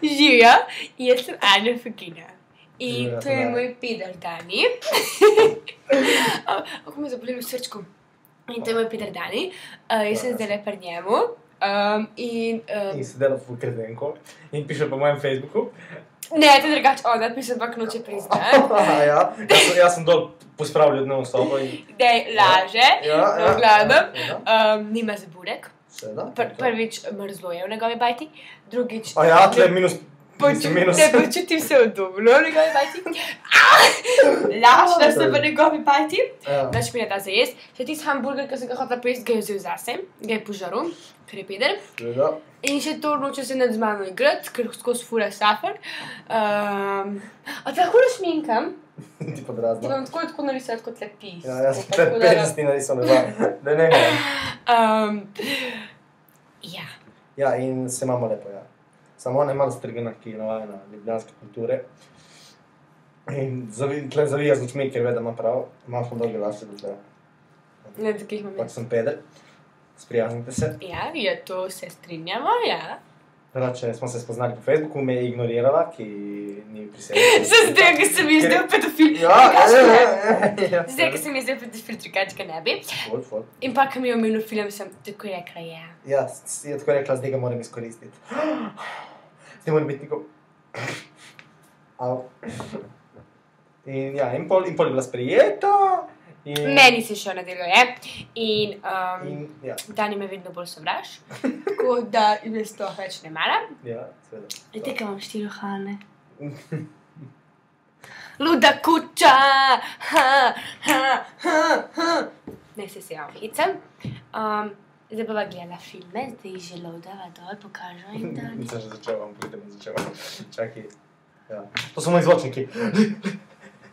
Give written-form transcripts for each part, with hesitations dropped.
Živijo, jaz sem Anja Fagina. In to je moj peder Dani. Kako me zabolelo v srčku. In to je moj peder Dani. Jaz sem zdaj pri njemu. In se dela v kredenko in piše po mojem Facebooku. Ne, to je drugače ona, piše pa noče priznati. Ja, jaz sem dol pospravljal dnevno sobo in... Dej, laže, v glavnem, nima za burek. Seveda. Prvič mrzlo je v njegovi bajti, drugič... A ja, tle minus... Ne, počutim se udobno v njegovi bajti. Laž, da sem v njegovi bajti. Daš mi ne da za jest. Še tisti hamburger, ki sem ga hotela pojesti, ga je vzel zase, ga je požaril, ker je peder. In še to noče se nad z mano igrati, ker skozi fura safer. A te hura šminkam? Ti podrazno. Ti vam tako narisati kot lepis. Ja, jaz sem 50 narisal, da ne gledam. Ja. Ja, in se imamo lepo, ja. Samo ona je malo strgana, ki je navajena ljubljanske kulture. In tle zavija z očmi, ker ve, da ima prav. Malo smo dolge lase do tega. Ne, takih imam. Pač sem peder. Sprijaznite se. Ja, to se strinjamo, ja. Drugače, smo se spoznali po Facebooku, me je ignorirala, ki ni priselila. Zdaj, ki sem izdel pedofil. Ja. Zdaj, ki sem izdel pedofil, drugačka ne bi. Ful. In pa, ko mi je omenil film, sem tako rekla, ja. Ja, je tako rekla, zdaj ga moram izkoristiti. Zdaj moram biti neko... Au. In ja, in pol je bila sprejeta. Meni se še nadaljuje in ja. Dani me vedno bolj sovraž, tako da jaz to več ne maram. Ja, seveda. In tega imam 4 halne. Luda kuča! Ne se sejam hicam. Zdaj bova gledala filme, zdaj že loadava dol, pokažu in Dani. Nisem že začel, vam pridem začel. Čakaj. Ja. To so moji zvočniki.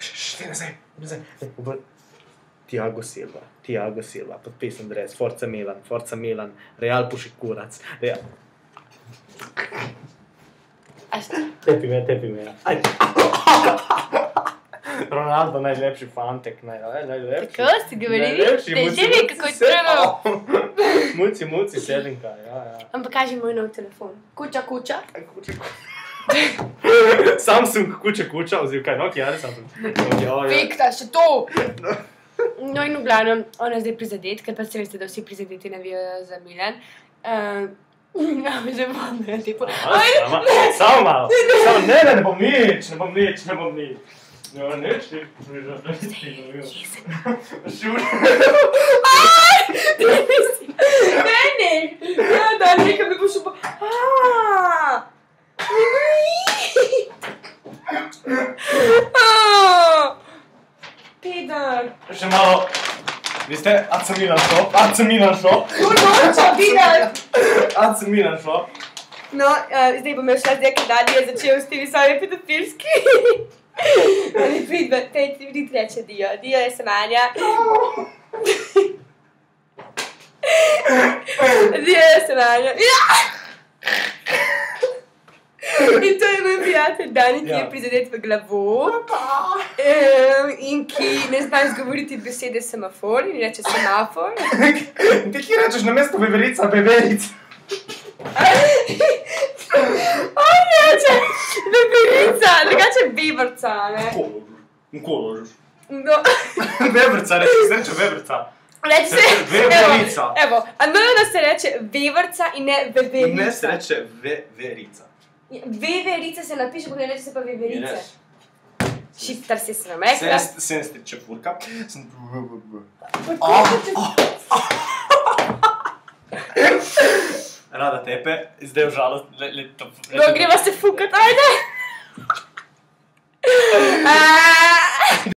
Štej nazaj. Thiago Silva, podpisan dres, Forza Milan, Real puši kurac, Real... Tepi me, ja. Ronaldo, najlepši fantek, najlepši. Tako si govorili? Najlepši, muci, kako je treba. Muci, sedenka, ja. Ampak kaži moj nov telefon. Kuča. Samsung kuča, oziroma kaj, Nokia, ali Samsung? Fikta, še to! No in v glavnem, ona je zdaj prizadet, ker pa se veste, da vsi prizadeti navijo za Milan. Ja, mi že bom na tipo. Samo malo, ne bom nič. Ja, neč ti, Ne, ja, da, nekaj mi bo šel pa... Peder! Še malo, vi ste, AC Milan šlo. Noča, Peder! AC Milan šlo. No, zdaj bom šla zdaj, ker Dani je začel s temi svojimi pedofilski. Ali prid reče Dio. Dio je Samanja. Dio je Samanja. In to je moj prijatelj Dani, ki je prizadet v glavo in ki ne zna izgovoriti besede semafor in reče semafor. Ti ki rečeš na mesto veverica, beverica. On reče veverica, drugače bevrca, ne? Koložeš. No. Vevrca, reče vevrca. Reče se... Veverica. Evo, da se reče vevrca in ne veverica. Ne se reče veverica. Veverica se napiše, kot ne reče se pa veverice. Šiptar si se nam rekla. Sestri čefurka. Rada tepe, zdaj v žalost. No, greva se fukat, ajde!